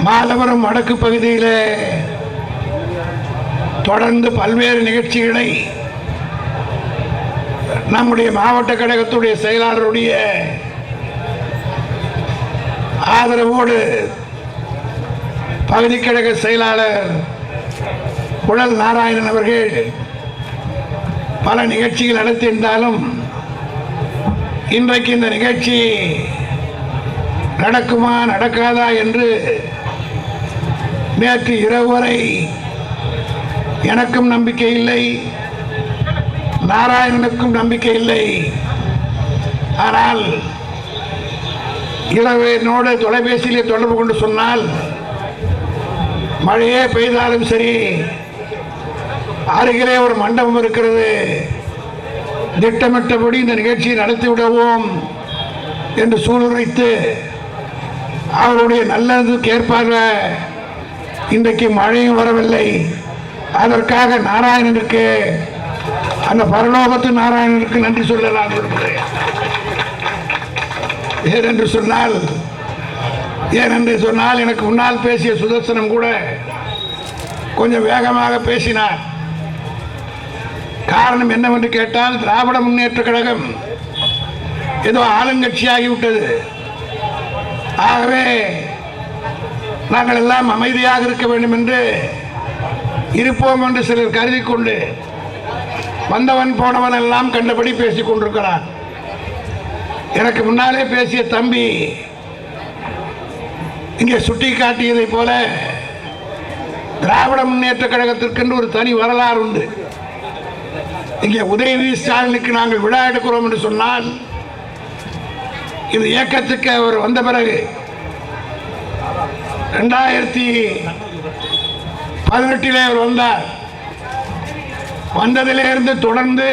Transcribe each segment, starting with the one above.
மாதவரம் வடக்கு பகுதியில் தொடர்ந்து பல்வேறு நிகழ்ச்சிகளை நம்முடைய மாவட்ட கழகத்துடைய செயலாளருடைய ஆதரவோடு பகுதி கழக செயலாளர் குழல் நாராயணன் அவர்கள் பல நிகழ்ச்சிகள் நடத்தியிருந்தாலும் இன்றைக்கு இந்த நிகழ்ச்சி நடக்குமா நடக்காதா என்று நேற்று இரவு வரை எனக்கும் நம்பிக்கை இல்லை, நாராயணனுக்கும் நம்பிக்கை இல்லை. ஆனால் இரவு என்னோடு தொலைபேசியிலே தொடர்பு கொண்டு சொன்னால் மழையே பெய்தாலும் சரி, அருகிலே ஒரு மண்டபம் இருக்கிறது, திட்டமிட்டபடி இந்த நிகழ்ச்சியை நடத்திவிடுவோம் என்று சூளுரைத்து அவருடைய நல்லதுக்கு ஏற்பாக இன்றைக்கு மழையும் வரவில்லை. அதற்காக நாராயணனுக்கு, அந்த பரலோகத்து நாராயணனுக்கு நன்றி சொல்லலாம் விரும்புகிறேன். ஏனென்று சொன்னால் எனக்கு முன்னால் பேசிய சுதர்சனம் கூட கொஞ்சம் வேகமாக பேசினார். காரணம் என்னவென்று கேட்டால், திராவிட முன்னேற்ற கழகம் ஏதோ ஆளுங்கட்சியாகிவிட்டது. ஆகவே நாங்கள் எல்லாம் அமைதியாக இருக்க வேண்டும் என்று இருப்போம் என்று சிலர் கருதி கொண்டு வந்தவன் போனவன் எல்லாம் கண்டபடி பேசிக் கொண்டிருக்கிறார். எனக்கு முன்னாலே பேசிய தம்பி இங்கே சுட்டி காட்டியதை போல திராவிட முன்னேற்ற கழகத்திற்கென்று ஒரு தனி வரலாறு உண்டு. இங்கே உதயநிதி ஸ்டாலினுக்கு நாங்கள் விழா எடுக்கிறோம் என்று சொன்னால், இது இயக்கத்துக்கு அவர் வந்த பிறகு 2018 அவர் வந்தார். வந்ததிலிருந்து தொடர்ந்து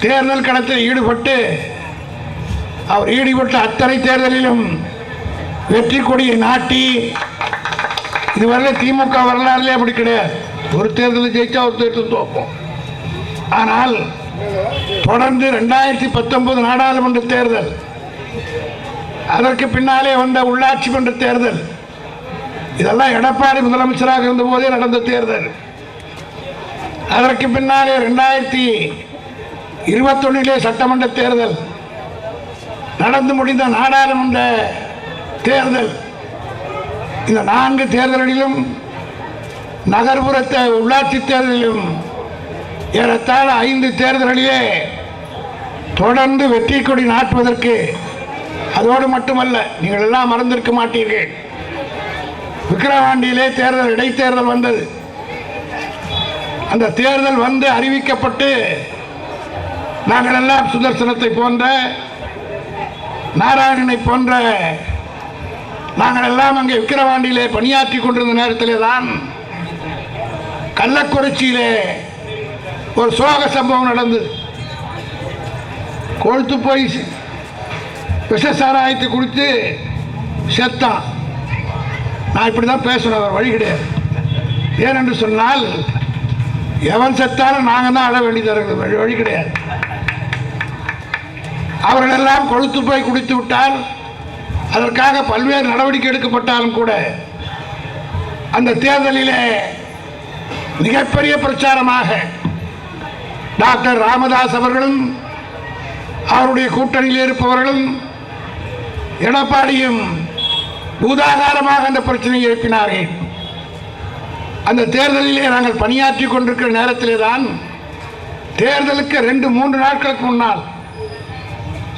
தேர்தல் களத்தில் ஈடுபட்டு அவர் ஈடுபட்ட அத்தனை தேர்தலிலும் வெற்றி கொடியை நாட்டி, இதுவரை திமுக வரலாறுலே அப்படி கிடையாது. ஒரு தேர்தலில் ஜெயிச்சா ஒரு தேர்தல் தோப்போம். ஆனால் தொடர்ந்து 2019 நாடாளுமன்ற தேர்தல், அதற்கு பின்னாலே வந்த உள்ளாட்சி மன்ற தேர்தல், இதெல்லாம் எடப்பாடி முதலமைச்சராக இருந்த போதே நடந்த தேர்தல். அதற்கு பின்னாலே 2021 சட்டமன்ற தேர்தல், நடந்து முடிந்த நாடாளுமன்ற தேர்தல், இந்த 4 தேர்தலிலும் நகர்ப்புற உள்ளாட்சி தேர்தலிலும் ஏறத்தாழ 5 தேர்தலிலே தொடர்ந்து வெற்றி கொடி நாட்டுவதற்கு, அதோடு மட்டுமல்ல, நீங்கள் எல்லாம் மறந்திருக்க மாட்டீர்கள், விக்கிரவாண்டியிலே தேர்தல் இடைத்தேர்தல் வந்தது. அந்த தேர்தல் வந்து அறிவிக்கப்பட்டு நாங்கள் எல்லாம் சுதர்சனத்தை போன்ற, நாராயணனை போன்ற நாங்கள் எல்லாம் அங்கே விக்கிரவாண்டியிலே பணியாற்றி கொண்டிருந்த நேரத்திலே தான் கள்ளக்குறிச்சியிலே ஒரு சோக சம்பவம் நடந்தது. கொழுத்து போய் விஷசாராயத்தை குடித்து செத்தான். நான் இப்படி தான் பேசணும், அவர் வழி கிடையாது. ஏனென்று சொன்னால், எவன் செத்தாலும் நாங்கள் தான் அழ வேண்டியதாக இருக்குது, வழி கிடையாது. அவர்களெல்லாம் கொழுத்து போய் குடித்து விட்டால் அதற்காக பல்வேறு நடவடிக்கை எடுக்கப்பட்டாலும் கூட அந்த தேர்தலிலே மிகப்பெரிய பிரச்சாரமாக டாக்டர் ராமதாஸ் அவர்களும் அவருடைய கூட்டணியில் இருப்பவர்களும் எடப்பாடியும் பூதாகாரமாக அந்த பிரச்சனையை எழுப்பினார்கள். அந்த தேர்தலிலே நாங்கள் பணியாற்றி கொண்டிருக்கிற நேரத்திலே தான் தேர்தலுக்கு 2-3 நாட்களுக்கு முன்னால்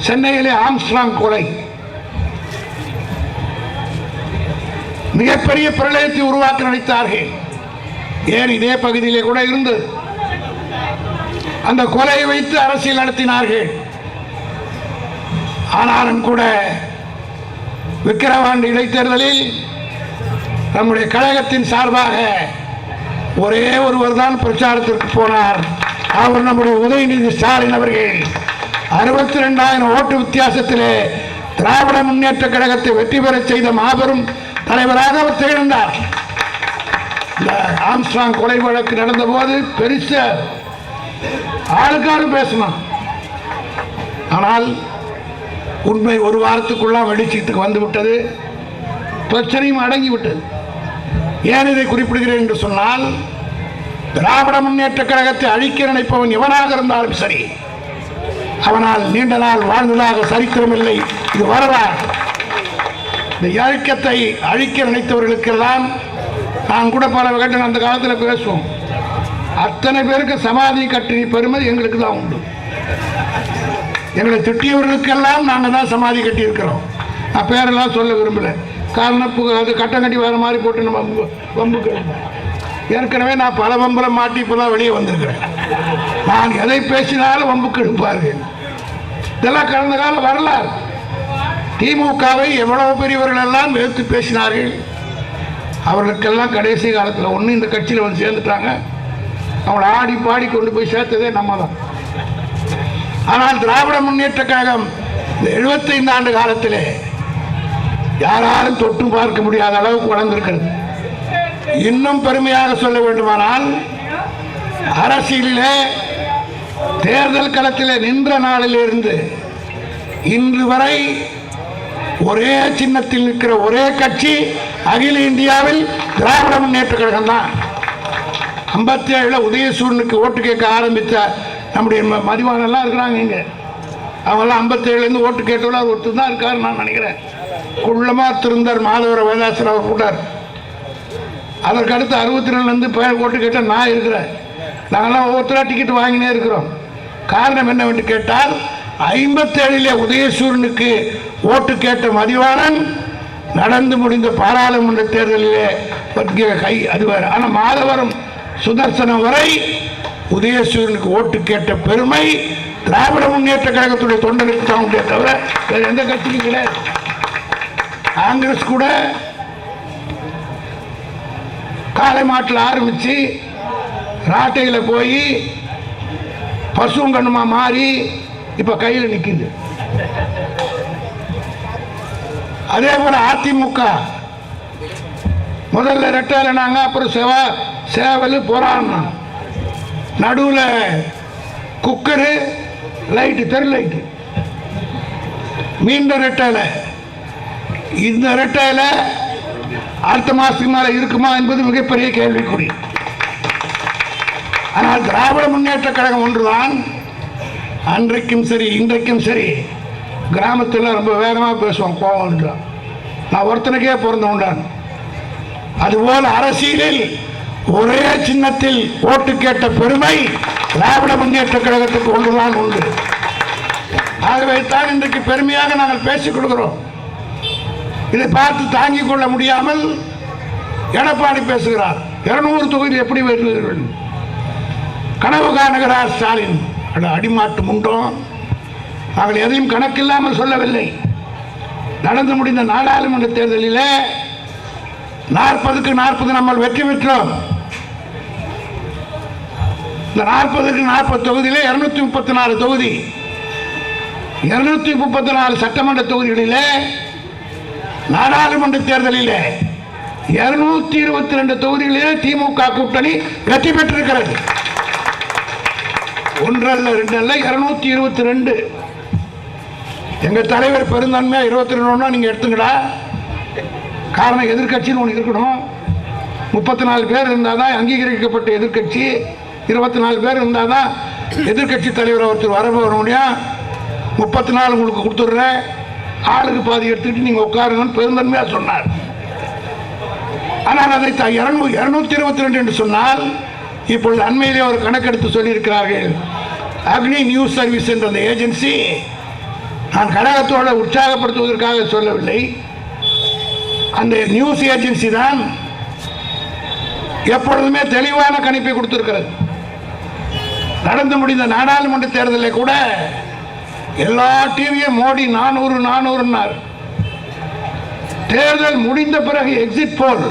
சென்னையிலே ஆம்ஸ்ட்ராங் கொலை மிகப்பெரிய பிரளயத்தை உருவாக்க நினைத்தார்கள். ஏன் இதே பகுதியிலே கூட இருந்தது. அந்த கொலையை வைத்து அரசியல் நடத்தினார்கள். ஆனாலும் கூட விக்கிரவாண்டி இடைத்தேர்தலில் நம்முடைய கழகத்தின் சார்பாக ஒரே ஒருவர் தான் பிரச்சாரத்திற்கு போனார். அவர் நம்முடைய உதயநிதி ஸ்டாலின் அவர்கள் 62,000 ஓட்டு வித்தியாசத்திலே திராவிட முன்னேற்ற கழகத்தை வெற்றி பெற செய்த மாபெரும் தலைவராக அவர் திகழ்ந்தார். இந்த ஆம்ஸ்ட்ராங் கொலை வழக்கு நடந்த போது பெருச ஆளுக்காலும் பேசணும். ஆனால் உண்மை ஒரு வாரத்துக்குள்ள வெளிச்சத்துக்கு வந்துவிட்டது. பிரச்சனையும் அடங்கிவிட்டது. ஏன் இதை குறிப்பிடுகிறேன் என்று சொன்னால், திராவிட முன்னேற்ற கழகத்தை அழிக்க நினைப்பவன் எவனாக இருந்தாலும் சரி, அவனால் நீண்ட நாள் வாழ்ந்ததாக சரித்திரமில்லை. இது வரலாறு. இந்த இயக்கத்தை அழிக்க நினைத்தவர்களுக்கெல்லாம் நான் கூட பல கட்டம் அந்த காலத்தில் பேசுவோம். அத்தனை பேருக்கு சமாதி கட்டின பெருமை எங்களுக்கு தான் உண்டு. எங்களை திட்டியவர்களுக்கெல்லாம் நாங்கள் தான் சமாதி கட்டியிருக்கிறோம். நான் பேரெல்லாம் சொல்ல விரும்பல. காரணம் அது கட்டம் கட்டி வேறு மாதிரி போட்டு நம்ம வம்புக்கு ஏற்கனவே நான் பல வம்பில் மாட்டி இப்போ தான் வெளியே வந்திருக்கிறேன். நான் எதை பேசினாலும் வம்புக்கு எடுப்பார்கள். இதெல்லாம் கடந்த கால வரலாறு. திமுகவை எவ்வளவு பெரியவர்கள் எல்லாம் எடுத்து பேசினார்கள். அவர்களுக்கெல்லாம் கடைசி காலத்தில் ஒன்று இந்த கட்சியில் வந்து சேர்ந்துட்டாங்க. அவங்கள ஆடி பாடி கொண்டு போய் சேர்த்ததே நம்ம தான். ஆனால் திராவிட முன்னேற்ற கழகம் இந்த 75 ஆண்டு காலத்திலே யாராலும் தொட்டு பார்க்க முடியாத அளவுக்கு வளர்ந்திருக்கிறது. இன்னும் பெருமையாக சொல்ல வேண்டுமானால், அரசியலிலே தேர்தல் களத்திலே நின்ற நாளிலிருந்து இன்று வரை ஒரே சின்னத்தில் நிற்கிற ஒரே கட்சி அகில இந்தியாவில் திராவிட முன்னேற்ற கழகம் தான். 57 உதயசூரனுக்கு ஓட்டு கேட்க ஆரம்பித்த நம்முடைய மதிவானெல்லாம் இருக்கிறாங்க. இங்கே அவங்கெல்லாம் 57 ஓட்டு கேட்டவள ஒருத்தர் தான் இருக்காரு நான் நினைக்கிறேன். குள்ளமாக திருந்தார் மாதவர வேதாசர் அவர் கூட்டார். அதற்கு அடுத்து 62 பேர் ஓட்டு கேட்ட நான் இருக்கிறேன். நாங்கள்லாம் ஒவ்வொருத்தராக டிக்கெட் வாங்கினே இருக்கிறோம். காரணம் என்னவென்று கேட்டால், 57 உதயசூரனுக்கு ஓட்டு கேட்ட மதிவாணன் நடந்து முடிந்த பாராளுமன்ற தேர்தலிலே கை அதுவார். ஆனால் மாதவரம் சுதர்சனம் வரை உதயசூரனுக்கு ஓட்டு கேட்ட பெருமை திராவிட முன்னேற்ற கழகத்துடைய தொண்டனுக்கு தான் உண்டே தவிர வேறு எந்த கட்சிக்கும் கிடையாது. காங்கிரஸ் கூட காலை மாட்டில் ஆரம்பித்து ராட்டையில் போய் பசுங்கண்ணுமா மாறி இப்போ கையில் நிற்குது. அதே போல அதிமுக முதல்ல ரெட்டாயினாங்க, அப்புறம் சேவல் போராடினாங்க. நடுவில் குக்கரு லைட்டு, தெரு லைட்டு, மீண்டும் ரெட்டாயில. இந்த ரெட்டாயில அடுத்த மாதத்துக்கு மேலே இருக்குமா என்பது மிகப்பெரிய கேள்விக்குறி. ஆனால் திராவிட முன்னேற்ற கழகம் ஒன்றுதான் அன்றைக்கும் சரி இன்றைக்கும் சரி கிராமத்தில் ரொம்ப வேகமாக பேசுவான், கோபம் இருக்கான். நான் ஒருத்தனுக்கே பிறந்த உண்டான். அதுபோல் அரசியலில் ஒரே சின்னத்தில் ஓட்டு கேட்ட பெருமை திராவிட முன்னேற்ற கழகத்துக்கு ஒன்றுதான் உண்டு. ஆகவே தான் இன்றைக்கு பெருமையாக நாங்கள் பேசிக் கொடுக்கிறோம். இதை பார்த்து தாங்கிக் கொள்ள முடியாமல் எடப்பாடி பேசுகிறார். 200 தொகுதி எப்படி வருவீர்கள்? கனவு காணுகிறார் ஸ்டாலின். அடிமாட்டு முண்டோம். நாங்கள் எதையும் கணக்கில்லாமல் சொல்லவில்லை. நடந்து முடிந்த நாடாளுமன்ற தேர்தலில் 40க்கு 40 நம்ம வெற்றி பெற்றோம். இந்த 40க்கு 40 தொகுதியிலே 234 தொகுதி, 234 சட்டமன்ற தொகுதிகளிலே நாடாளுமன்ற தேர்தலிலே 222 தொகுதிகளிலே திமுக கூட்டணி வெற்றி பெற்றிருக்கிறது. 1 அல்ல 2 அல்ல 222. எங்க தலைவர் பெருந்தன்மையா 22 நீங்க எடுத்துங்கடா. காரணம் எதிர்கட்சின்னு ஒன்று இருக்கணும். 34 பேர் இருந்தால் தான் அங்கீகரிக்கப்பட்ட எதிர்கட்சி. 24 பேர் இருந்தால் தான் எதிர்கட்சி தலைவர் ஒருத்தர் வர முடியும். 34 உங்களுக்கு கொடுத்துட்றேன், ஆளுக்கு பாதி எடுத்துக்கிட்டு நீங்கள் உட்காருங்கன்னு பெருந்தன்மையாக சொன்னார். ஆனால் அதை 222 என்று சொன்னால், இப்பொழுது அண்மையிலே ஒரு கணக்கெடுத்து சொல்லியிருக்கிறார்கள். அக்னி நியூஸ் சர்வீஸ் என்ற அந்த ஏஜென்சி, நான் கழகத்தோடு உற்சாகப்படுத்துவதற்காக சொல்லவில்லை, அந்த நியூஸ் ஏஜென்சி தான் எப்பொழுதுமே தெளிவான கணிப்பை கொடுத்திருக்கிறது. நடந்து முடிந்த நாடாளுமன்ற தேர்தலில் கூட எல்லா டிவியும் மோடி 400 தேர்தல் முடிந்த பிறகு எக்ஸிட் போல்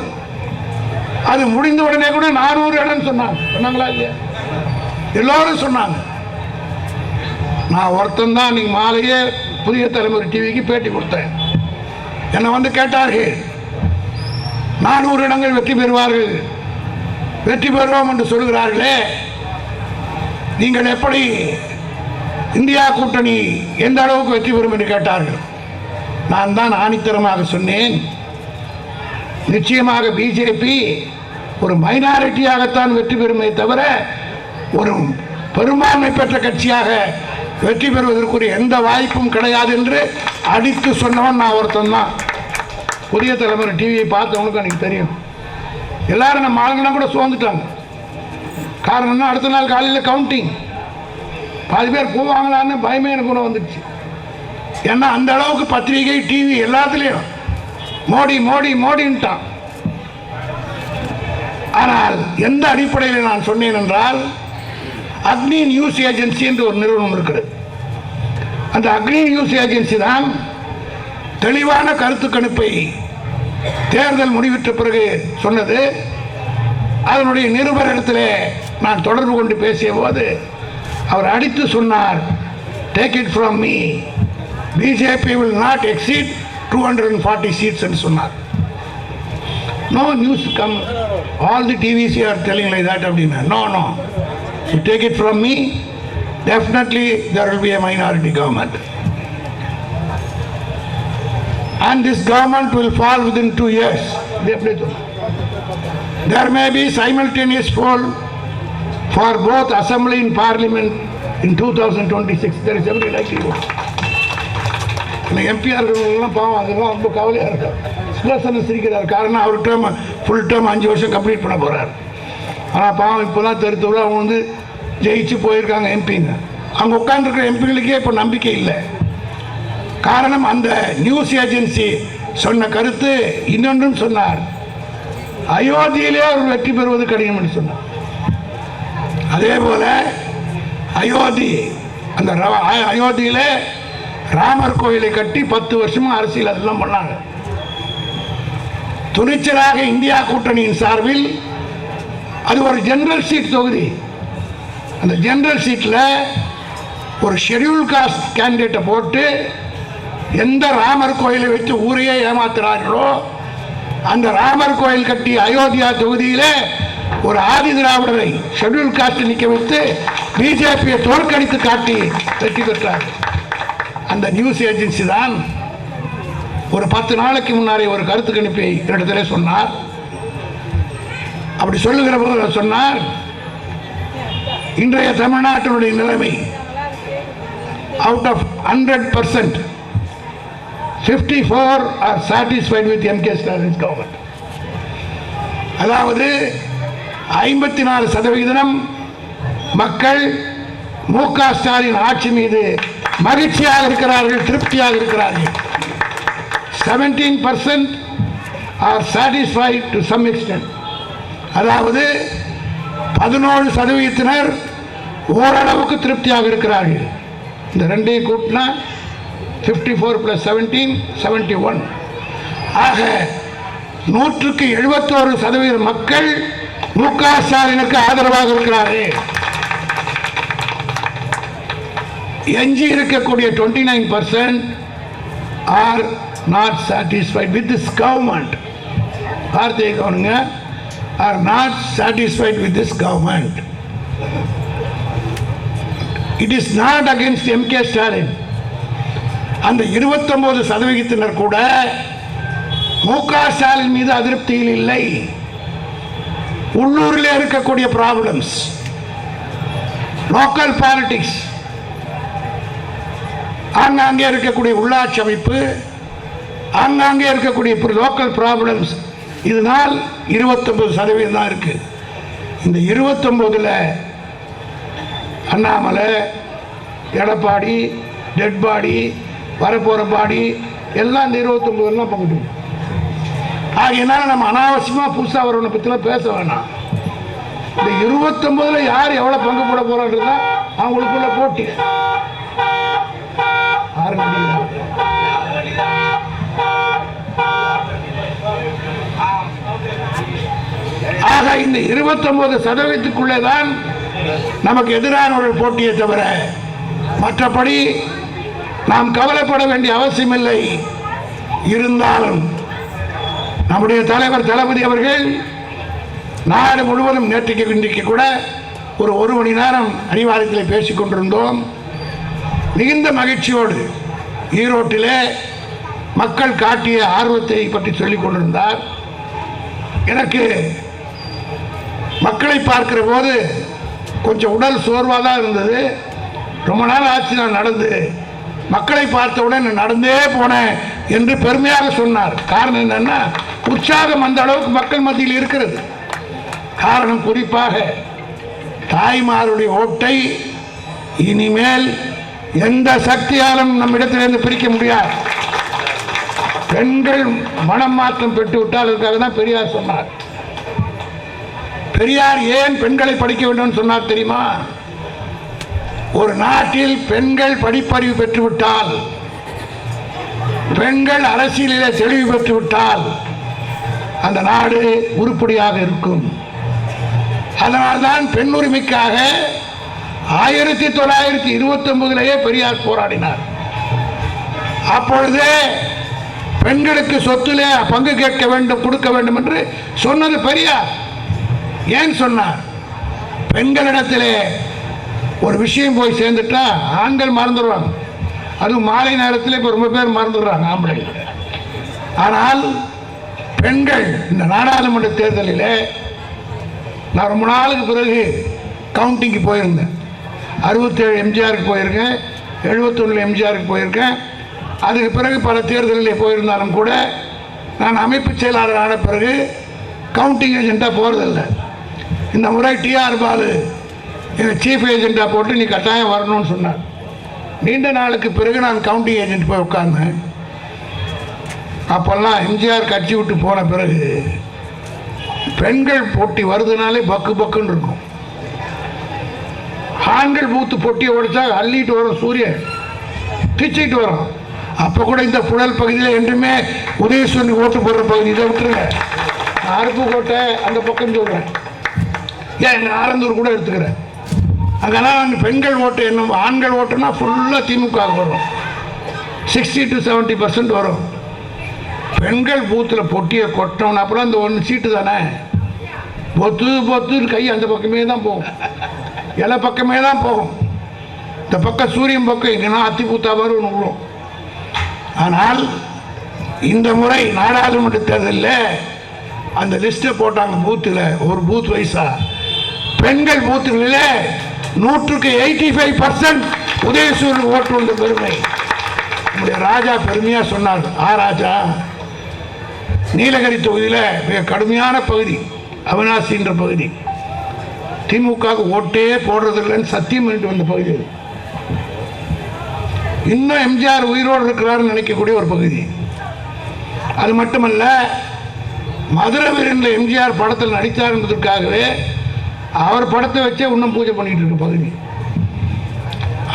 அது முடிந்த உடனே கூட 400 இடம் சொன்னாங்களா இல்லையா? எல்லாரும் சொன்னாங்க. நான் ஒருத்தன் தான் நீங்க மாலையே புதிய தலைமுறை டிவிக்கு பேட்டி கொடுத்தேன். என்னை வந்து கேட்டார்கள், 400 இடங்கள் வெற்றி பெறுவார்கள், வெற்றி பெறுவோம் என்று சொல்கிறார்களே, நீங்கள் எப்படி இந்தியா கூட்டணி எந்த அளவுக்கு வெற்றி பெறும் என்று கேட்டார்கள். நான் தான் ஆணித்தரமாக சொன்னேன், நிச்சயமாக பிஜேபி ஒரு மைனாரிட்டியாகத்தான் வெற்றி பெறுமே தவிர ஒரு பெரும்பான்மை பெற்ற கட்சியாக வெற்றி பெறுவதற்குரிய எந்த வாய்ப்பும் கிடையாது என்று அடித்து சொன்னவன் நான் ஒருத்தன் தான். புதிய தலைமுறை டிவியை பார்த்தவனுக்கு எனக்கு தெரியும். எல்லாரும் நம்ம ஆளுங்கன்னா கூட சோர்ந்துட்டாங்க. காரணம்னா அடுத்த நாள் காலையில் கவுண்டிங், பாதி பேர் போவாங்களான்னு பயமே எனக்கு கூட வந்துடுச்சு. ஏன்னா அந்த அளவுக்கு பத்திரிகை டிவி எல்லாத்துலேயும் மோடி மோடி மோடின்ட்டான். ஆனால் எந்த அடிப்படையில் நான் சொன்னேன் என்றால், அக்னி நியூஸ் ஏஜென்சி என்று ஒரு நிறுவனம் இருக்கிறது. அந்த அக்னி நியூஸ் ஏஜென்சி தான் தெளிவான கருத்து கணிப்பை தேர்தல் முடிவிட்ட பிறகு சொன்னது. அதனுடைய நிருபரிடத்திலே நான் தொடர்பு கொண்டு பேசிய போது அவர் அடித்து சொன்னார், take it from me, BJP will not exceed 240 seats என்று சொன்னார். No news come, all the TVs are telling like that அப்படின்னா. No, you take it from me, definitely there will be a minority government. And this government will fall within 2 years. There may be simultaneous fall for both assembly and parliament in 2026. There is every likelihood. எம்பிஆர்கள்லாம் பாவம், அதெல்லாம் ரொம்ப கவலையாக இருக்கும். சுதர்சன சிரிக்கிறார். காரணம் அவர் term full term 5 வருஷம் complete பண்ண போகிறார். ஆனால் பாவம் இப்போ தான் தெருத்தோடு அவங்க வந்து ஜெயிச்சு போயிருக்காங்க எம்பிங்க. அங்கே உட்காந்துருக்கிற எம்பிகளுக்கே இப்போ நம்பிக்கை இல்லை. காரணம் அந்த நியூஸ் ஏஜென்சி சொன்ன கருத்து. இன்னொன்றும் சொன்னார், அயோத்தியிலே அவர் வெற்றி பெறுவது கடினம் என்று சொன்னார். அதே போல அந்த அயோத்தியிலே ராமர் கோயிலை கட்டி 10 வருஷமா அரசியல் அதெல்லாம் பண்ணாங்க. துணிச்சலாக இந்தியா கூட்டணியின் சார்பில் அது ஒரு ஜெனரல் சீட் தொகுதி. அந்த ஜெனரல் சீட்டில் ஒரு ஷெட்யூல் காஸ்ட் கேண்டிடேட்டை போட்டு எந்த ராமர் கோயிலை வச்சு ஊரையே ஏமாத்துறார்களோ அந்த ராமர் கோயில் கட்டி அயோத்தியா தொகுதியிலே ஒரு ஆதி திராவிடரை ஷெட்யூல் காஸ்ட் நிற்க வைத்து பிஜேபியை தோற்கடித்து காட்டி வெற்றி பெற்றார். அந்த நியூஸ் ஏஜென்சி தான் ஒரு 10 நாளைக்கு முன்னாடி ஒரு கருத்து கணிப்பை இடத்திலே சொன்னார். அப்படி சொல்லுகிற போது சொன்னார், இன்றைய தமிழ்நாட்டினுடைய நிலைமை out of 100% 54 are satisfied with MK Stalin's government. அதாவது 54% மக்கள் மு.க. ஸ்டாலின் ஆட்சி மீது மகிழ்ச்சியாக இருக்கிறார்கள், திருப்தியாக இருக்கிறார்கள். 17% are satisfied to some extent. அதாவது 11% ஓரளவுக்கு திருப்தியாக இருக்கிறார்கள். இந்த ரெண்டையும் கூட்டினா 54 + 17 71. ஆக 171% மக்கள் மு.க. ஸ்டாலினுக்கு ஆதரவாக இருக்கிறார்கள். எஞ்சி இருக்கக்கூடிய 29% are not satisfied with this government. வார்த்தையை கவனிங்க, are not satisfied with this government. It is not against MK Stalin. அந்த 29% கூட மு.க. ஸ்டாலின் மீது அதிருப்தியில் இல்லை. உள்ளூரில் இருக்கக்கூடிய ப்ராப்ளம்ஸ், லோக்கல் பாலிடிக்ஸ், ஆங்காங்கே இருக்கக்கூடிய உள்ளாட்சி அமைப்பு, ஆங்காங்கே இருக்கக்கூடிய லோக்கல் ப்ராப்ளம்ஸ், இதனால் 29% தான் இருக்கு. இந்த 29ல் அண்ணாமலை, எடப்பாடி, டெட் பாடி, வரப்போகிற பாடி எல்லாம் இந்த 29 பங்கிட்டு. ஆகையினால நம்ம அனாவசியமாக புதுசாக வரவனை பற்றிலாம் பேச வேணாம். இந்த 29ல் யார் எவ்வளோ பங்கு போட போறான்றதா அவங்களுக்குள்ள போட்டி. ஆக இந்த 29% தான் நமக்கு எதிரான ஒரு போட்டியை தவிர மற்றபடி நாம் கவலைப்பட வேண்டிய அவசியமில்லை. இருந்தாலும் நம்முடைய தலைவர் தளபதி அவர்கள் நாடு முழுவதும் நேற்றைக்கு கூட ஒரு மணி நேரம் அணிவாரத்தில் பேசிக் கொண்டிருந்தோம். மிகுந்த மகிழ்ச்சியோடு ஈரோட்டிலே மக்கள் காட்டிய ஆர்வத்தை பற்றி சொல்லிக் கொண்டிருந்தார். எனக்கு மக்களை பார்க்கிற போது கொஞ்சம் உடல் சோர்வாக தான் இருந்தது. ரொம்ப நாள் ஆச்சு நான் நடந்து, மக்களை பார்த்தவுடன் நடந்தே போனேன் என்று பெருமையாக சொன்னார். காரணம் என்னன்னா, உற்சாகம் அந்த அளவுக்கு மக்கள் மத்தியில் இருக்கிறது. காரணம் குறிப்பாக தாய்மாருடைய ஓட்டை இனிமேல் எந்த சக்தியாலும் நம்மிடத்திலிருந்து பிரிக்க முடியாது. பெண்கள் மனம் மாற்றம் பெற்று விட்டால் அதுக்காக தான் பெரியார் சொன்னார். பெரியார் ஏன் பெண்களை படிக்க வேண்டும் சொன்னார் தெரியுமா? ஒரு நாட்டில் பெண்கள் படிப்பறிவு பெற்றுவிட்டால், பெண்கள் அரசியலிலே தெளிவு பெற்றுவிட்டால் அந்த நாடு உருப்படியாக இருக்கும். அதனால்தான் பெண் உரிமைக்காக 1929 பெரியார் போராடினார். அப்பொழுதே பெண்களுக்கு சொத்திலே பங்கு கேட்க வேண்டும், கொடுக்க வேண்டும் என்று சொன்னது பெரியார். ஏன் சொன்னார்? பெண்களிடத்திலே ஒரு விஷயம் போய் சேர்ந்துட்டா ஆண்கள் மறந்துடுவாங்க. அதுவும் மாலை நேரத்தில் இப்போ ரொம்ப பேர் மறந்துடுறாங்க ஆம்பளைங்க. ஆனால் பெண்கள் இந்த நாடாளுமன்ற தேர்தலில் நான் ரொம்ப நாளுக்கு பிறகு கவுண்டிங்கு போயிருந்தேன். 67 எம்ஜிஆருக்கு போயிருக்கேன், 71 எம்ஜிஆருக்கு போயிருக்கேன். அதுக்கு பிறகு பல தேர்தலில் போயிருந்தாலும் கூட நான் அமைப்பு செயலாளர் ஆன பிறகு கவுண்டிங் ஏஜென்ட்டாக போகிறதில்லை. இந்த முறை டிஆர் பாலு எங்கள் சீஃப் ஏஜென்ட்டாக போட்டு நீ கட்டாயம் வரணும்னு சொன்னார். நீண்ட நாளுக்கு பிறகு நான் கவுண்டிங் ஏஜென்ட் போய் உட்கார்ந்தேன். அப்போல்லாம் எம்ஜிஆர் கட்சி விட்டு போன பிறகு பெண்கள் போட்டி வருதுனாலே பக்கு பக்குன்னு இருக்கும். ஆண்கள் பூத்து பொட்டியை உடைச்சா அள்ளிட்டு வரும், சூரியன் திச்சிட்டு வரும். அப்போ கூட இந்த புழல் பகுதியில் என்றுமே உதயசூரியன் ஓட்டு போடுற பகுதி, இதை விட்டுருங்க. அருப்புக்கோட்டை அந்த பக்கம் சொல்கிறேன், ஏன் ஆரந்தூர் கூட எடுத்துக்கிறேன். அங்கெல்லாம் பெண்கள் ஓட்டு என்ன, ஆண்கள் ஓட்டுனா ஃபுல்லாக திமுக வரும், 60 to 70% வரும். பெண்கள் பூத்தில் பொட்டியை கொட்டோம்னா அப்புறம் அந்த ஒன்று சீட்டு தானே பொத்து பொத்துன்னு கை அந்த பக்கமே தான் போகும், இலை பக்கமே தான் போகும். இந்த பக்கம் சூரியன் பக்கம் எங்கன்னா அத்தி பூத்தா வரும் விழும். ஆனால் இந்த முறை நாடாளுமன்ற தேர்தலில் அந்த லிஸ்ட்டை போட்டாங்க. பூத்தில் ஒரு பூத் வைஸா பெண்கள் பூத்துகளில் 100க்கு 85% உதயசூரியன் ஓட்டு வந்த பெருமை நம்முடைய ராஜா பெருமையாக சொன்னார். ராஜா நீலகிரி தொகுதியில் மிக கடுமையான பகுதி, அவினாசின்ற பகுதி, திமுக ஓட்டே போடுறதில்லைன்னு சத்தியம் பண்ணிட்டு வந்த பகுதி. இன்னும் எம்ஜிஆர் உயிரோடு இருக்கிறாருன்னு நினைக்கக்கூடிய ஒரு பகுதி. அது மட்டுமல்ல, மதுரை வீரனில் எம்ஜிஆர் படத்தில் நடித்தார் என்பதற்காகவே அவர் படத்தை வச்சே இன்னும் பூஜை பண்ணிட்டு இருக்க பகுதி.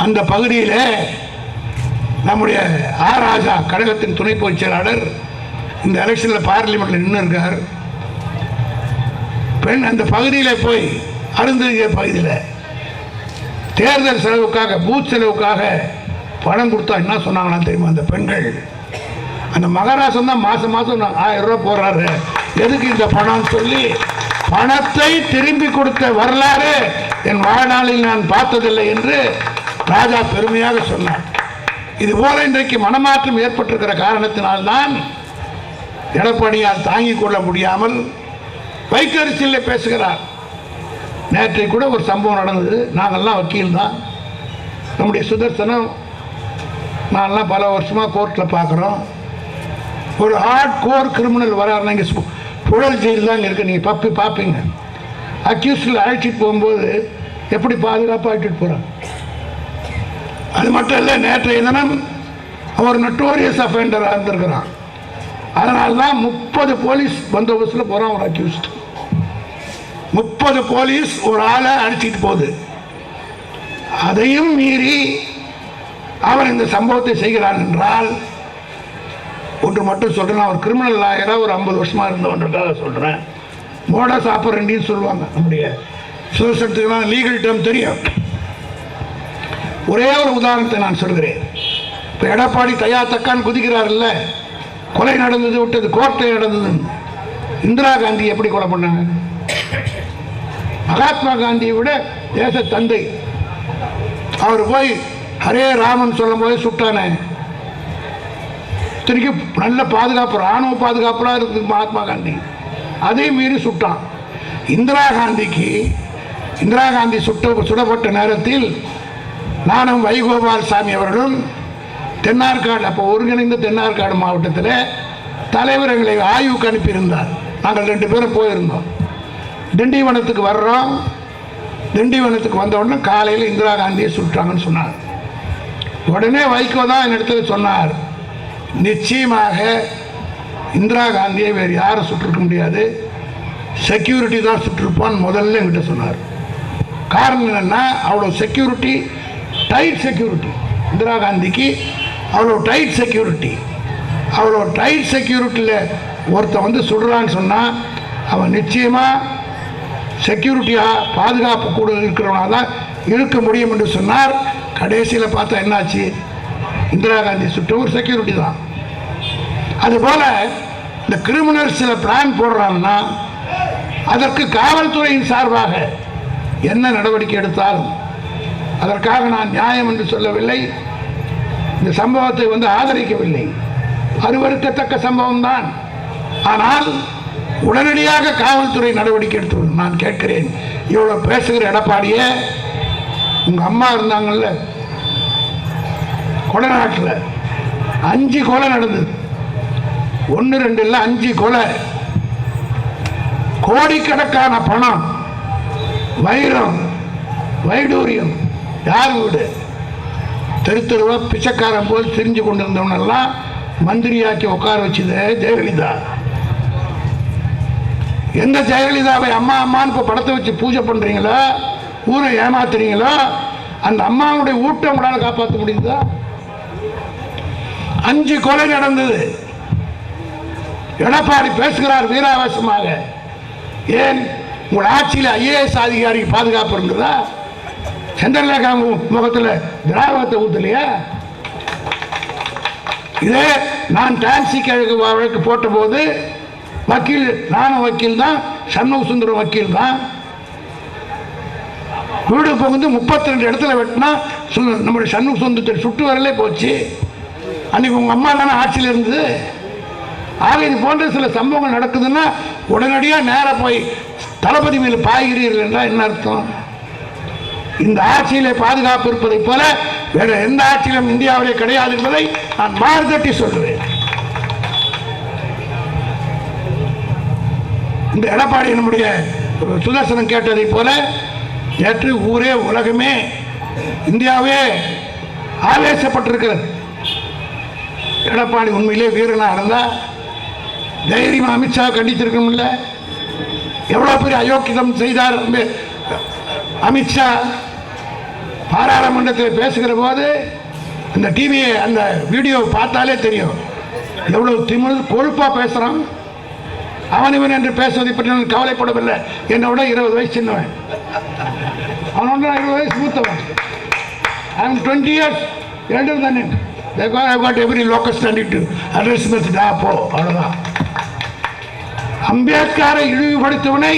அந்த பகுதியில் நம்முடைய ராஜா கழகத்தின் துணை பொதுச் செயலாளர் இந்த எலெக்ஷனில் பார்லிமெண்ட்டில் நின்று இருக்கார். பெண் அந்த பகுதியில் போய் அருந்ததிய பகுதியில் தேர்தல் செலவுக்காக, பூத் செலவுக்காக பணம் கொடுத்தா என்ன சொன்னாங்கன்னா தெரியுமா? அந்த பெண்கள், அந்த மகாராசன் தான் மாதம் மாதம் 1000 ரூபா போடுறாரு, எதுக்கு இந்த பணம்னு சொல்லி பணத்தை திரும்பி கொடுத்த வரலாறு என் வாழ்நாளில் நான் பார்த்ததில்லை என்று ராஜா பெருமையாக சொன்னார். இதுபோல இன்றைக்கு மனமாற்றம் ஏற்பட்டிருக்கிற காரணத்தினால்தான் எடப்பாடியால் தாங்கிக் கொள்ள முடியாமல் வைக்கரிசியில் பேசுகிறார். நேற்றை கூட ஒரு சம்பவம் நடந்தது. நாங்கள்லாம் வக்கீல் தான், நம்முடைய சுதர்சனம் நான்லாம் பல வருஷமாக கோர்ட்டில் பார்க்குறோம். ஒரு ஹார்ட் கோர் கிரிமினல் வராருன்னா இங்கே புழல் ஜெயில் தான் இங்கே இருக்குது, நீங்கள் பார்ப்பீங்க. அக்யூஸ்டில் அழைச்சிட்டு போகும்போது எப்படி பாதுகாப்பாக அழைச்சிட்டு போகிறாங்க. அது மட்டும் இல்லை, நேற்றைய தினம் அவர் நட்டோரியஸ் அஃபெண்டராக இருந்திருக்கிறான். அதனால தான் 30 போலீஸ் பந்தோபஸ்தில் போகிறான் ஒரு அக்யூஸ்ட். 30 போலீஸ் ஒரு ஆளை அடிச்சிட்டு போகுது. அதையும் மீறி அவர் இந்த சம்பவத்தை செய்கிறான் என்றால், ஒன்று மட்டும் சொல்கிறேன், அவர் கிரிமினல் லாயராக ஒரு 50 வருஷமாக இருந்தவன்றதாக சொல்கிறேன். மோடஸ் ஆப்பரண்டின்னு சொல்லுவாங்க. நம்முடைய சுதர்சனத்துக்குலாம் லீகல் டேர்ம் தெரியும். ஒரே ஒரு உதாரணத்தை நான் சொல்கிறேன். இப்போ எடப்பாடி தையா தக்கான்னு குதிக்கிறார்ல, கொலை நடந்தது விட்டது, கோர்ட்டில் நடந்தது. இந்திரா காந்தி எப்படி கொலை பண்ணாங்க? மகாத்மா காந்தியை விட தேச தந்தை அவர் போய் ஹரே ராமன் சொல்லும் போது சுட்டானே. இத்தனைக்கும் நல்ல பாதுகாப்பு, ராணுவ பாதுகாப்புலாம் இருக்குது மகாத்மா காந்தி. அதையும் மீறி சுட்டான். இந்திரா காந்தி சுடப்பட்ட நேரத்தில் நானும் வைகோபால் சாமி அவர்களும் தென்னார்காடு, அப்போ ஒருங்கிணைந்த தென்னார்காடு மாவட்டத்தில் தலைவர் எங்களை ஆய்வுக்கு அனுப்பியிருந்தார். நாங்கள் 2 பேரும் போயிருந்தோம். திண்டிவனத்துக்கு வர்றோம். திண்டிவனத்துக்கு வந்த உடனே காலையில் இந்திரா காந்தியை சுட்டாங்கன்னு சொன்னார். உடனே வைகோ தான் என்னிடத்தில் சொன்னார், நிச்சயமாக இந்திரா காந்தியை வேறு யாரும் சுட்டிருக்க முடியாது, செக்யூரிட்டி தான் சுட்டிருப்பான்னு முதல்ல என்கிட்ட சொன்னார். காரணம் என்னென்னா, அவ்வளோ செக்யூரிட்டி, டைட் செக்யூரிட்டி. இந்திரா காந்திக்கு அவ்வளோ டைட் செக்யூரிட்டியில் ஒருத்தன் சுடுறான்னு சொன்னால் அவன் நிச்சயமாக செக்யூரிட்டியாக பாதுகாப்பு கூட இருக்கிறவனாக தான் இருக்க முடியும் என்று சொன்னார். கடைசியில் பார்த்தா என்னாச்சு, இந்திரா காந்தி சுட்ட ஒரு செக்யூரிட்டி தான். அதுபோல் இந்த கிரிமினல் சில பிளான் போடுறாங்கன்னா அதற்கு காவல்துறையின் சார்பாக என்ன நடவடிக்கை எடுத்தாலும் அதற்காக நான் நியாயம் என்று சொல்லவில்லை. இந்த சம்பவத்தை ஆதரிக்கவில்லை. அருவருக்கத்தக்க சம்பவம் தான். ஆனால் உடனடியாக காவல்துறை நடவடிக்கை எடுத்து நான் கேட்கிறேன். இவ்வளோ பேசுகிற எடப்பாடியே, உங்கள் அம்மா இருந்தாங்கல்ல கொடநாட்டில் 5 கொலை நடந்தது. 1 2 இல்லை, 5 கொலை. கோடிக்கணக்கான பணம், வைரம், வைடூரியம். யார் வீடு? தெருவா பிச்சைக்காரன் போல் தெரிஞ்சு கொண்டிருந்தவனெல்லாம் மந்திரியாக்கி உட்கார வச்சது ஜெயலலிதா. எந்த ஜெயலலிதாவை அம்மா அம்மான்னு இப்போ படத்தை வச்சு பூஜை பண்ணுறீங்களோ, ஊரை ஏமாத்துறீங்களோ, அந்த அம்மாவுடைய ஊட்டம் உங்களால் காப்பாற்ற முடியுதா? 5 கொலை நடந்தது. எடப்பாடி பேசுகிறார் வீராவேசமாக. ஏன் உங்கள் ஆட்சியில் IAS அதிகாரிக்கு பாதுகாப்பு இருந்ததா? சந்திரலேகா முகத்தில் திராவிடத்தை ஊற்றலையா? இதே நான் டான்சி வழக்கு போட்ட போது வக்கீல், நானும் வக்கீல் தான், சண்முக சுந்தரம் வக்கீல் தான். வீடு புகுந்து 32 இடத்துல வெட்டினா நம்முடைய சண்முக சுந்தரத்தை சுட்டு வரலே போச்சு. அன்னைக்கு உங்கள் அம்மா தானே ஆட்சியில் இருந்தது. ஆக இது போன்ற சில சம்பவங்கள் நடக்குதுன்னா உடனடியாக நேராக போய் தளபதி மேலே பாய்கிறீர்கள் என்றால் என்ன அர்த்தம்? இந்த ஆட்சியிலே பாதுகாப்பு இருப்பதை போல வேற எந்த ஆட்சியிலும் இந்தியாவிலே கிடையாது என்பதை நான் மாறுதட்டி சொல்லுவேன். இந்த எடப்பாடி நம்முடைய சுதர்சனம் கேட்டதை போல நேற்று ஊரே உலகமே இந்தியாவே ஆவேசப்பட்டிருக்கிறது. எடப்பாடி உண்மையிலே வீரனாக இருந்தால் தைரியமாக அமித்ஷா கண்டித்திருக்கணும்ல. எவ்வளோ பெரிய அயோக்கியம் செய்தார் அமித்ஷா. பாராளுமன்றத்தில் பேசுகிற போது அந்த டிவியை, அந்த வீடியோ பார்த்தாலே தெரியும் எவ்வளவு திமிரு கொழுப்பாக பேசுகிறான். அவன் இவன் என்று பேசுவதை பற்றி நான் கவலைப்படவில்லை. என்னோட 20 வயசு சின்னவன், அவனோட 20 வயசு மூத்தவன். I am 20 years elder than him. Therefore I have got every locus standing to address me. அவ்வளோதான். அம்பேத்கரை இழிவுபடுத்தவனை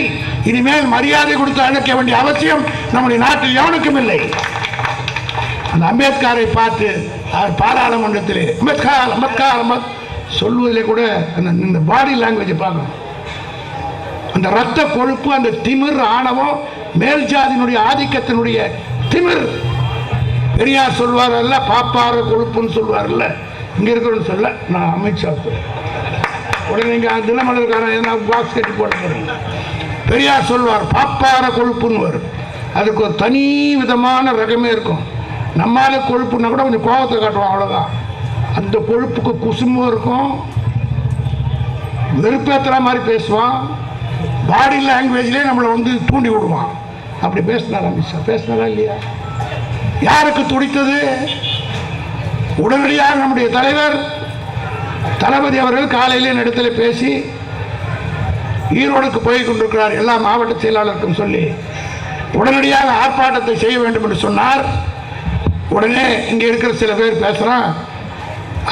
இனிமேல் மரியாதை கொடுத்து அழைக்க வேண்டிய அவசியம் நம்முடைய நாட்டில் எவனுக்கும் இல்லை. அந்த அம்பேத்கரை பார்த்து பாராளுமன்றத்திலே அம்பேத்கர் சொல்வதிலே கூட அந்த பாடி லாங்குவேஜை பார்க்கணும். அந்த ரத்த கொழுப்பு, அந்த திமிர், ஆணவம், மேல் ஜாதியினுடைய ஆதிக்கத்தினுடைய திமிர். பெரியார் சொல்வார்ல, பாப்பார கொழுப்புன்னு சொல்வார்ல, இங்கே இருக்கிறோன்னு சொல்ல, நான் அமித்ஷா சொல்றேன். உடனே இங்கே தினமலருக்கான என்ன பாக்ஸ் கட்டி போட போறீங்க. பெரியார் சொல்வார் பாப்பார கொழுப்புன்னு வரும். அதுக்கு ஒரு தனி விதமான ரகமே இருக்கும். நம்மளால கொழுப்புன்னா கூட கொஞ்சம் கோபத்தை காட்டுவோம், அவ்வளோதான். அந்த கொழுப்புக்கு குசுமும் இருக்கும், வெறுப்பேற்றுற மாதிரி பேசுவான், பாடி லாங்குவேஜ்லேயே நம்மளை தூண்டி விடுவான். அப்படி பேசினார் அமித்ஷா. பேசினாரா இல்லையா? யாருக்கு துடித்தது? உடனடியாக நம்முடைய தலைவர் தளபதி அவர்கள் காலையிலே இடத்துல பேசி ஈரோடுக்கு போய் கொண்டிருக்கிறார், எல்லா மாவட்ட செயலாளருக்கும் சொல்லி உடனடியாக ஆர்ப்பாட்டத்தை செய்ய வேண்டும் என்று சொன்னார். உடனே இங்கே இருக்கிற சில பேர் பேசுகிறான்,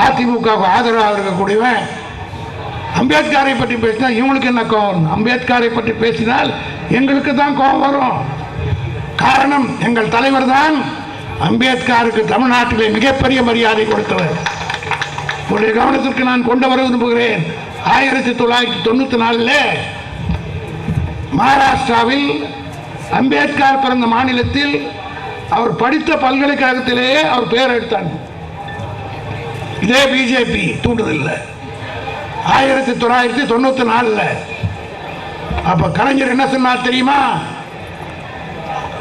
அதிமுகவுக்கு ஆதரவாக இருக்கக்கூடியவன் அம்பேத்கரை பற்றி பேசினா இவங்களுக்கு என்ன கோபம் வரும்? அம்பேத்கரை பற்றி பேசினால் எங்களுக்கு தான் கோபம் வரும். காரணம், எங்கள் தலைவர் தான் அம்பேத்கருக்கு தமிழ்நாட்டிலே மிகப்பெரிய மரியாதை கொடுத்தவர். உங்களுடைய கவனத்திற்கு நான் கொண்டு வர விரும்புகிறேன். 1994 மகாராஷ்டிராவில் அம்பேத்கர் பிறந்த மாநிலத்தில் அவர் படித்த பல்கலைக்கழகத்திலேயே அவர் பெயர் எடுத்தாங்க. இதே பிஜேபி தூண்டுதல்ல 1994. அப்ப கலைஞர் என்ன சொன்னார் தெரியுமா?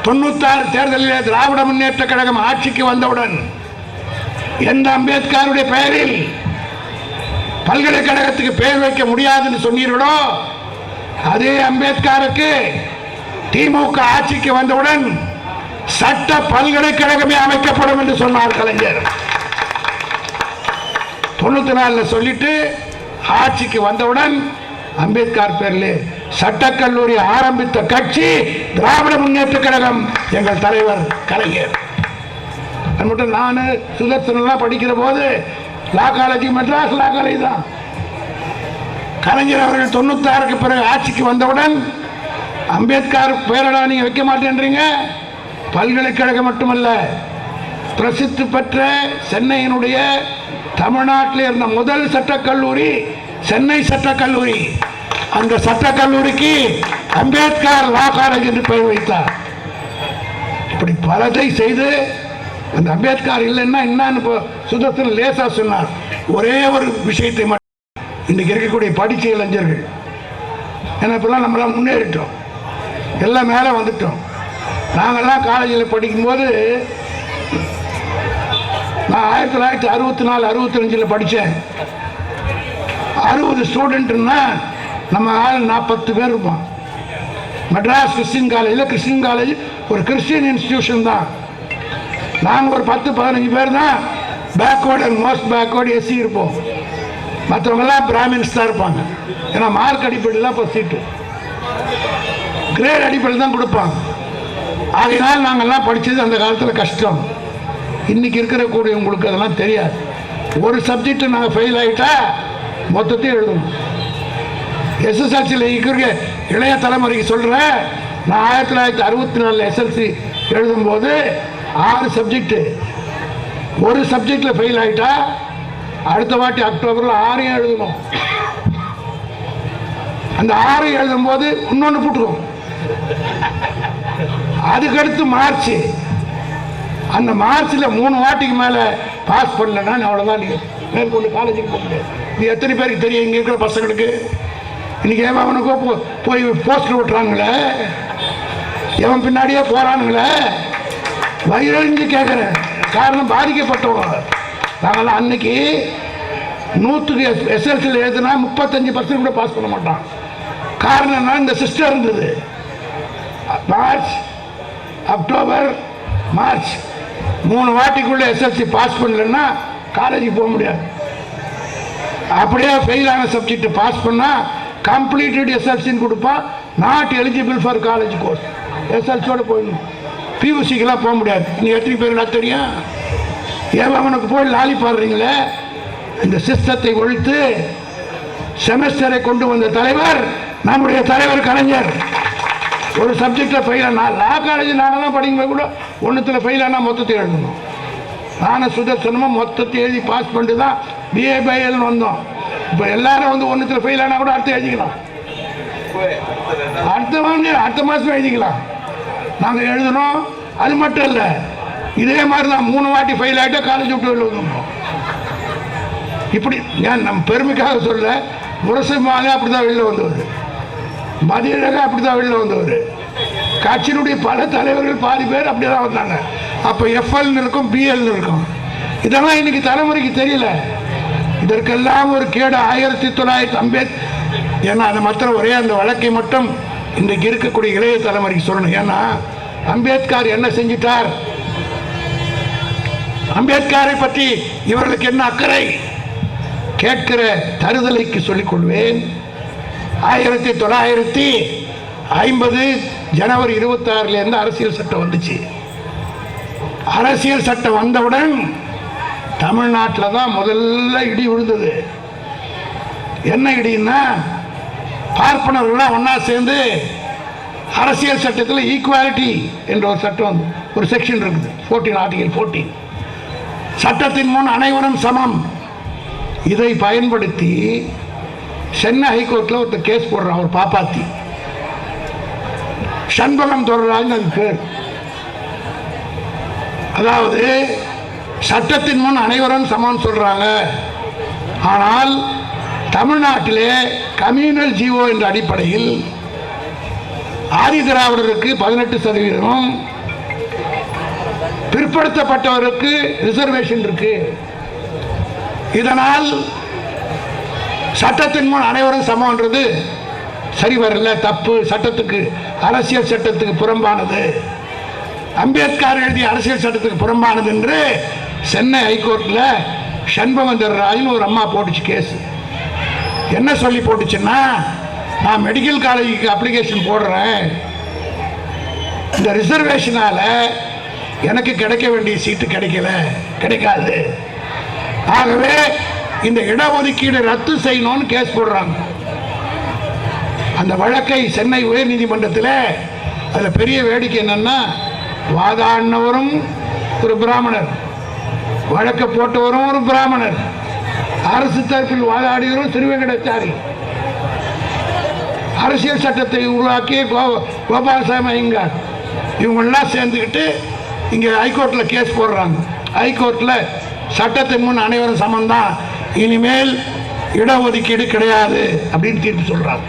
96 தேர்தலில் திராவிட முன்னேற்ற கழகம் ஆட்சிக்கு வந்தவுடன் எந்த அம்பேத்கருடைய பெயரில் பல்கலைக்கழகத்துக்கு பெயர் வைக்க முடியாதுன்னு சொன்னீர்களோ அதே அம்பேத்கருக்கு திமுக ஆட்சிக்கு வந்தவுடன் சட்ட பல்கலைக்கழகமே அமைக்கப்படும் என்று சொன்னார் கலைஞர். 94 சொல்லிட்டு ஆட்சிக்கு வந்தவுடன் அம்பேத்கர் பேரில் சட்டக்கல்லூரி ஆரம்பித்த கட்சி திராவிட முன்னேற்ற கழகம், எங்கள் தலைவர் கலைஞர். அது மட்டும் நான் சுதர்சனெல்லாம் படிக்கிற போது லா காலேஜ், மெட்ராஸ் லா காலேஜ் தான். கலைஞர் அவர்கள் 96க்கு பிறகு ஆட்சிக்கு வந்தவுடன் அம்பேத்கர் பேரடா நீங்க வைக்க மாட்டேன்றீங்க. பல்கலைக்கழகம் மட்டுமல்ல, பிரசித்தி பெற்ற சென்னையினுடைய தமிழ்நாட்டில் இருந்த முதல் சட்டக்கல்லூரி சென்னை சட்டக்கல்லூரி. அந்த சட்டக்கல்லூரிக்கு அம்பேத்கர் லா காலேஜ் என்று பெயர் வைத்தார். இப்படி பலதை செய்து அந்த அம்பேத்கர் இல்லைன்னா என்னன்னு சுதர்சன் லேசா சொன்னார். ஒரே ஒரு விஷயத்தை மட்டும் இன்னைக்கு இருக்கக்கூடிய படிச்ச இளைஞர்கள், ஏன்னா இப்பெல்லாம் நம்மளாம் முன்னேறிட்டோம், எல்லாம் மேலே வந்துட்டோம். நாங்கள்லாம் காலேஜில் படிக்கும்போது நான் 1964 65 படித்தேன். 60 ஸ்டூடெண்ட்னா நம்ம ஆள் 40 பேர் இருப்போம். மெட்ராஸ் கிறிஸ்டின் காலேஜ் ஒரு கிறிஸ்டியன் இன்ஸ்டிடியூஷன் தான். நாங்கள் ஒரு 10-15 பேர் தான் backward and most backward SC இருப்போம். மற்றவங்கெல்லாம் பிராமின்ஸ் தான் இருப்பாங்க. ஏன்னா மார்க் அடிப்படையில் தான் இப்போ சீட்டு, கிரேட் அடிப்படையில் தான் கொடுப்பாங்க. ஆகையினால் நாங்கள்லாம் படித்தது அந்த காலத்தில் கஷ்டம். இன்றைக்கி இருக்கிறக்கூடிய உங்களுக்கு அதெல்லாம் தெரியாது. ஒரு சப்ஜெக்ட் நாங்கள் ஃபெயில் ஆகிட்டா மொத்தத்தையும் எழுதணும். எஸ்எஸ்எல்சியில் இருக்கிற இளைய தலைமுறைக்கு சொல்கிறேன், நான் 1964 எஸ்எல்சி எழுதும்போது 6 சப்ஜெக்டு. ஒரு சப்ஜெக்டில் ஃபெயில் ஆகிட்டா அடுத்த வாட்டி அக்டோபரில் 6 எழுதணும். அந்த 6 எழுதும்போது இன்னொன்று போட்டுருவோம். அதுக்கடுத்து மார்ச், அந்த மார்ச்சில் 3 வாட்டிக்கு மேலே பாஸ் பண்ணலன்னா அவ்வளோதான், நீங்கள் மேற்கொண்டு காலேஜுக்கு போக முடியாது. இது எத்தனை பேருக்கு தெரியும்? இங்கே இருக்கிற பசங்களுக்கு இன்னைக்கு அவனுக்கோ போய் போஸ்டர் ஓட்டுறாங்களே, எவன் பின்னாடியே போகிறானுங்களே, வயிறறிஞ்சு கேட்குறேன். காரணம் பாதிக்கப்பட்டவங்க நாங்கள்லாம். அன்னைக்கு 100க்கு எஸ்எல்சியில் எழுதுனா 35% கூட பாஸ் பண்ண மாட்டான். காரணம் என்ன? இந்த சிஸ்டம் இருந்தது. மார்ச், அக்டோபர், மார்ச் 3 வாட்டிக்குள்ள எஸ்எல்சி பாஸ் பண்ணலன்னா காலேஜுக்கு போக முடியாது. அப்படியே ஃபெயிலான சப்ஜெக்ட் பாஸ் பண்ணால் கம்ப்ளீட்டட் எஸ்எல்சின்னு கொடுப்பான். Not eligible for college course. எஸ்எல்சியோடு போயிடணும். பியூசிக்கெல்லாம் போக முடியாது. நீங்கள் எத்தனை பேர் தெரியும்? ஏன் அவனுக்கு போய் லாலி பாடுறீங்களே? இந்த சிஸ்டத்தை ஒழித்து செமஸ்டரை கொண்டு வந்த தலைவர் நம்முடைய தலைவர் கலைஞர். ஒரு சப்ஜெக்டில் ஃபெயிலானா, லா காலேஜ் நாங்கள்லாம் படிக்கும்போது கூட ஒன்றுத்தில் ஃபெயிலானா மொத்தத்தை எழுதணும். நானும் சுதர்சனமாக மொத்தத்தை எழுதி பாஸ் பண்ணிட்டு தான் பிஏ பைஎல்னு வந்தோம். இப்போ எல்லாரும் வந்து ஒன்றுத்தில் ஃபெயிலானா கூட அடுத்து எழுதிக்கலாம், அடுத்த மாதம் எழுதிக்கலாம். நாங்கள் எழுதணும். அது மட்டும் இல்லை, இதே மாதிரி தான் 3 வாட்டி ஃபெயில் ஆகிட்டா காலேஜ் விட்டு வெளில வந்துடணும். இப்படி ஏன் நம்ம பெருமைக்காக சொல்ல, முரசமாலே அப்படி தான் வெளியில் வந்தவர், மதியழக அப்படி தான் வெளியில் வந்தவர், கட்சியினுடைய பல தலைவர்கள் பாதி பேர் அப்படி தான் வந்தாங்க. அப்போ எஃப்எல்னு இருக்கும், பிஎல்னு இருக்கும். இதெல்லாம் இன்னைக்கு தலைமுறைக்கு தெரியல. இதற்கெல்லாம் ஒரு கேடு 1900 அம்பேத்கர். ஏன்னா அது மாத்திரம் ஒரே அந்த வழக்கை மட்டும் இன்றைக்கு இருக்கக்கூடிய இளைய தலைமுறைக்கு சொல்லணும். ஏன்னா அம்பேத்கர் என்ன செஞ்சிட்டார், அம்பேத்கரை பற்றி இவர்களுக்கு என்ன அக்கறை கேட்கிற தருதலைக்கு சொல்லிக் கொள்வேன். 1950 ஜனவரி 26 அரசியல் சட்டம் வந்துச்சு. அரசியல் சட்டம் வந்தவுடன் தமிழ்நாட்டில் தான் முதல்ல இடி விழுந்தது. என்ன இடின்னா, பார்ப்பனர்கள்லாம் ஒன்றா சேர்ந்து அரசியல் சட்டத்தில் ஈக்குவாலிட்டி என்ற ஒரு சட்டம் வந்து ஒரு செக்ஷன் இருக்குது, 14 ஆர்டிகல் 14, சட்டத்தின் முன் அனைவரும் சமம். இதை பயன்படுத்தி சென்னை ஹைகோர்ட்டில் ஒருத்தர் கேஸ் போடுறான், ஒரு பாப்பாத்தி. சண்பகம் தொடராஜ் அது பேர். அதாவது சட்டத்தின் முன் அனைவரும் சமம் சொல்றாங்க. ஆனால் தமிழ்நாட்டிலே கம்யூனல் ஜீவோ என்ற அடிப்படையில் ஆதி திராவிடருக்கு 18%, பிற்படுத்தப்பட்டவருக்கு ரிசர்வேஷன் இருக்கு. இதனால் சட்டத்தின் முன் அனைவரும் சமம்ன்றது சரி வரல, தப்பு, சட்டத்துக்கு அரசியல் சட்டத்துக்கு புறம்பானது, அம்பேத்கர் எழுதிய அரசியல் சட்டத்துக்கு புறம்பானது என்று சென்னை ஹைகோர்ட்டில் சண்பகந்தர்ராஜன் ஒரு அம்மா போட்டுச்சு கேஸ். என்ன சொல்லி போட்டுச்சுன்னா, நான் மெடிக்கல் காலேஜுக்கு அப்ளிகேஷன் போடுறேன், இந்த ரிசர்வேஷனால எனக்கு கிடைக்க வேண்டிய சீட்டு கிடைக்காது, ஆகவே இந்த இடஒதுக்கீடு ரத்து செய்யணும்னு கேஸ் போடுறாங்க. அந்த வழக்கை சென்னை உயர்நீதிமன்றத்தில் அதில் பெரிய வேடிக்கை என்னன்னா, வாதாடினவரும் ஒரு பிராமணர், வழக்கை போட்டவரும் ஒரு பிராமணர், அரசு தரப்பில் வாதாடியவரும் திருவேங்கடாச்சாரி, அரசியல் சட்டத்தை உருவாக்கிய கோபாலசாமி ஐயங்கார், இவங்கெல்லாம் சேர்ந்துக்கிட்டு இங்கே ஹைகோர்ட்டில் கேஸ் போடுறாங்க. ஹைகோர்ட்டில் சட்டத்தின் முன் அனைவரும் சமந்தான், இனிமேல் இடஒதுக்கீடு கிடையாது அப்படின்னு தீர்ப்பு சொல்றாங்க.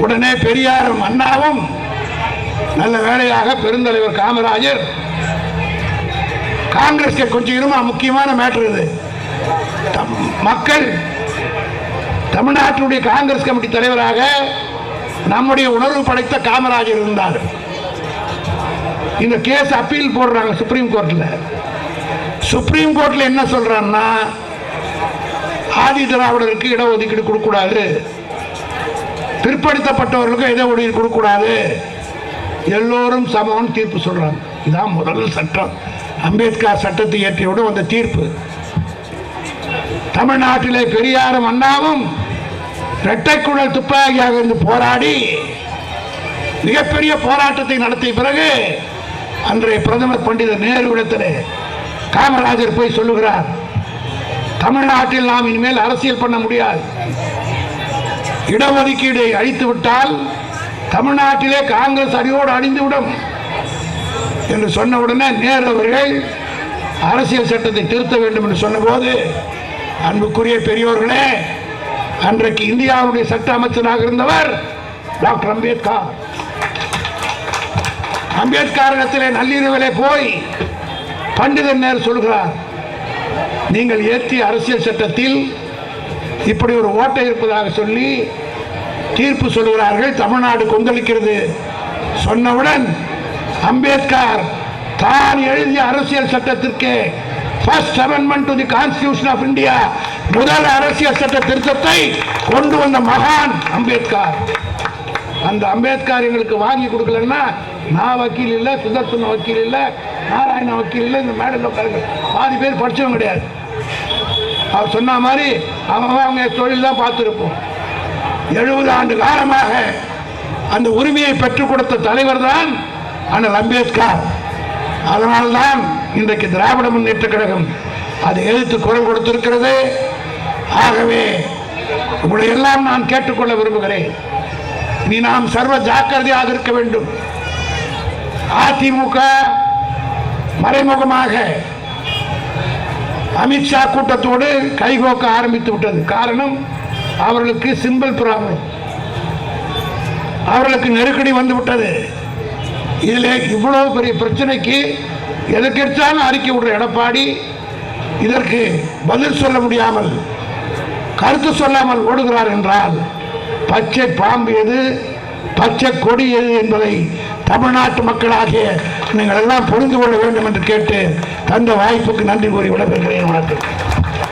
உடனே பெரியாரும் அண்ணாவும், நல்ல வேளையாக பெருந்தலைவர் காமராஜர், காங்கிரஸ் கொஞ்சம் இருமா, முக்கியமான மேட்டர் இது, மக்கள் தமிழ்நாட்டினுடைய காங்கிரஸ் கமிட்டி தலைவராக நம்முடைய உணர்வு படைத்த காமராஜர் இருந்தார். இந்த கேஸ் அப்பீல் போடுறாங்க சுப்ரீம் கோர்ட்ல. சுப்ரீம் கோர்ட்ல என்ன சொல்றான்னா, ஆதி திராவிடருக்கு இடஒதுக்கீடு கொடுக்கூடாது, பிற்படுத்தப்பட்டவர்களுக்கு இடஒதுக்கீடு கொடுக்கூடாது, எல்லோரும் சமம்னு தீர்ப்பு சொல்றாங்க. இதான் முதல் சட்டம். அம்பேத்கர் சட்டத்தை இயற்றியவுடன் வந்த தீர்ப்பு. தமிழ்நாட்டிலே பெரியாரும் அண்ணாவும் இரட்டைக்குழல் துப்பாக்கியாக இருந்து போராடி மிகப்பெரிய போராட்டத்தை நடத்திய பிறகு அன்றைய பிரதமர் பண்டிதர் நேருவிடத்தில் காமராஜர் போய் சொல்லுகிறார், தமிழ்நாட்டில் நாம் இனிமேல் அரசியல் பண்ண முடியாது, இடஒதுக்கீடை அழித்து விட்டால் தமிழ்நாட்டிலே காங்கிரஸ் அடியோடு அழிந்துவிடும் என்று சொன்னவுடனே நேரு அவர்கள் அரசியல் சட்டத்தை திருத்த வேண்டும் என்று சொன்னபோது, அன்புக்குரிய பெரியோர்களே, அன்றைக்கு இந்தியாவுடைய சட்ட அமைச்சராக இருந்தவர் டாக்டர் அம்பேத்கர். அம்பேத்கரிடத்திலே நள்ளிரவிலே போய் பண்டிதர் நேரு சொல்கிறார், நீங்கள் ஏற்றிய அரசியல் சட்டத்தில் இப்படி ஒரு ஓட்டை இருப்பதாக சொல்லி தீர்ப்பு சொல்கிறார்கள், தமிழ்நாடு கொந்தளிக்கிறது. சொன்னவுடன் அம்பேத்கர் தான் எழுதிய அரசியல் சட்டத்திற்கு first amendment to the constitution of India, முதல் அரசியல் சட்ட திருத்தத்தை கொண்டு வந்த மகான் அம்பேத்கர். அந்த அம்பேத்கர் எங்களுக்கு வாங்கி கொடுக்கலன்னா, நான் வக்கீல் இல்லை, சுதர்சன வக்கீல் இல்லை, நாராயண வக்கீல் இல்லை, இந்த மேடையில் உட்காருங்க பாதி பேர் படிச்சவங்க கிடையாது. அவர் சொன்ன மாதிரி அவங்க தொழில் தான் பார்த்துருப்போம். 70 ஆண்டு காலமாக அந்த உரிமையை பெற்றுக் கொடுத்த தலைவர் தான் அண்ணல் அம்பேத்கர். அதனால்தான் இன்றைக்கு திராவிட முன்னேற்ற கழகம் அதை எதிர்த்து குரல் கொடுத்திருக்கிறது. ஆகவே உங்களை எல்லாம் நான் கேட்டுக்கொள்ள விரும்புகிறேன், இனி நாம் சர்வ ஜாக்கிரதையாக இருக்க வேண்டும். அதிமுக மறைமுகமாக அமித்ஷா கூட்டத்தோடு கைகோக்க ஆரம்பித்து விட்டது. காரணம், அவர்களுக்கு சிம்பிள் ப்ராப்ளம், அவர்களுக்கு நெருக்கடி வந்து விட்டது. இதில் இவ்வளவு பெரிய பிரச்சனைக்கு எதற்கெடுத்தாலும் அறிக்கை விடுற எடப்பாடி இதற்கு பதில் சொல்ல முடியாமல், கருத்து சொல்லாமல் ஓடுகிறார் என்றால் பச்சை பாம்பு எது, பச்சை கொடி எது என்பதை தமிழ்நாட்டு மக்களாகிய நீங்கள் எல்லாம் புரிந்து கொள்ள வேண்டும் என்று கேட்டு தந்த வாய்ப்புக்கு நன்றி கூறி விடைபெறுகிறேன். வணக்கம்.